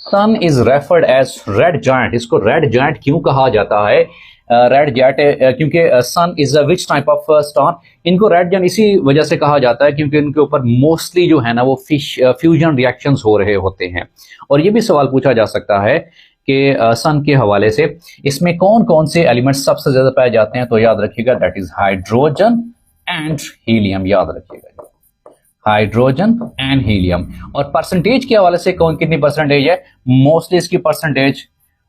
Sun is referred as red giant. इसको red giant क्यों कहा जाता है? रेड जायंट क्योंकि sun is a which type of star. इनको रेड जायंट इसी वजह से कहा जाता है क्योंकि इनके ऊपर मोस्टली जो है ना वो फ्यूजन रिएक्शंस हो रहे होते हैं। और ये भी सवाल पूछा जा सकता है कि सन के हवाले से इसमें कौन कौन से एलिमेंट्स सबसे ज्यादा पाए जाते हैं, तो याद रखिएगा that is hydrogen and helium. याद रखिएगा हाइड्रोजन एंड हीलियम। और परसेंटेज के हवाले से कौन कितनी परसेंटेज है? मोस्टली इसकी परसेंटेज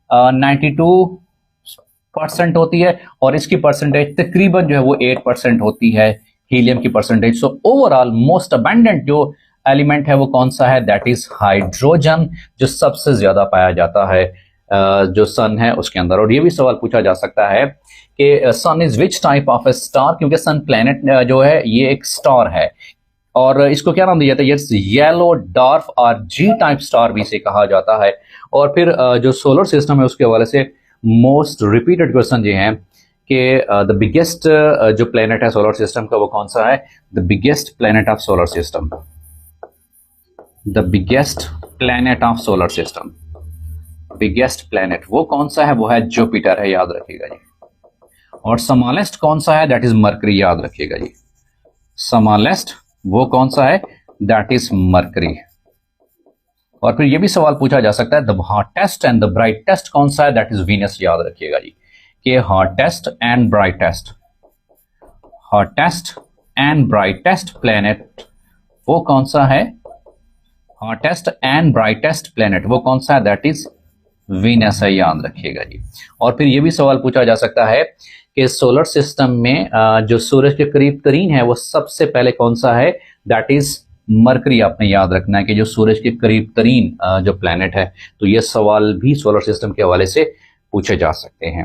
92% होती है और इसकी परसेंटेज तकरीबन जो है वो 8% होती है हीलियम की percentage. So overall most abundant जो एलिमेंट है वो कौन सा है? दैट इज हाइड्रोजन, जो सबसे ज्यादा पाया जाता है जो सन है उसके अंदर। और ये भी सवाल पूछा जा सकता है कि sun is which type of a star, क्योंकि सन प्लेनेट जो है ये एक स्टार है और इसको क्या नाम दिया जाता है? येलो डॉर्फ और जी टाइप स्टार भी इसे कहा जाता है। और फिर जो सोलर सिस्टम है उसके हवाले से मोस्ट रिपीटेड क्वेश्चन ये हैं कि द बिगेस्ट जो प्लेनेट है सोलर सिस्टम का वो कौन सा है? The biggest planet of solar system, the biggest planet of solar system, biggest planet वो कौन सा है? वो है जुपिटर है, याद रखिएगा जी। और स्मॉलेस्ट कौन सा है? दैट इज मरकरी, याद रखिएगा जी। स्मॉलेस्ट वो कौन सा है? That is mercury. और फिर ये भी सवाल पूछा जा सकता है the hottest and the brightest कौन सा है? दैट इज वीनस, याद रखिएगा जी कि hottest and brightest, hottest and brightest planet वो कौन सा है? हॉटेस्ट एंड ब्राइटेस्ट प्लेनेट वो कौन सा है? दैट इज वीनस है, याद रखिएगा जी। और फिर ये भी सवाल पूछा जा सकता है कि सोलर सिस्टम में जो सूरज के करीब तरीन है वो सबसे पहले कौन सा है? That is mercury. आपने याद रखना है कि जो सूरज के करीब तरीन जो प्लेनेट है, तो ये सवाल भी सोलर सिस्टम के हवाले से पूछे जा सकते हैं।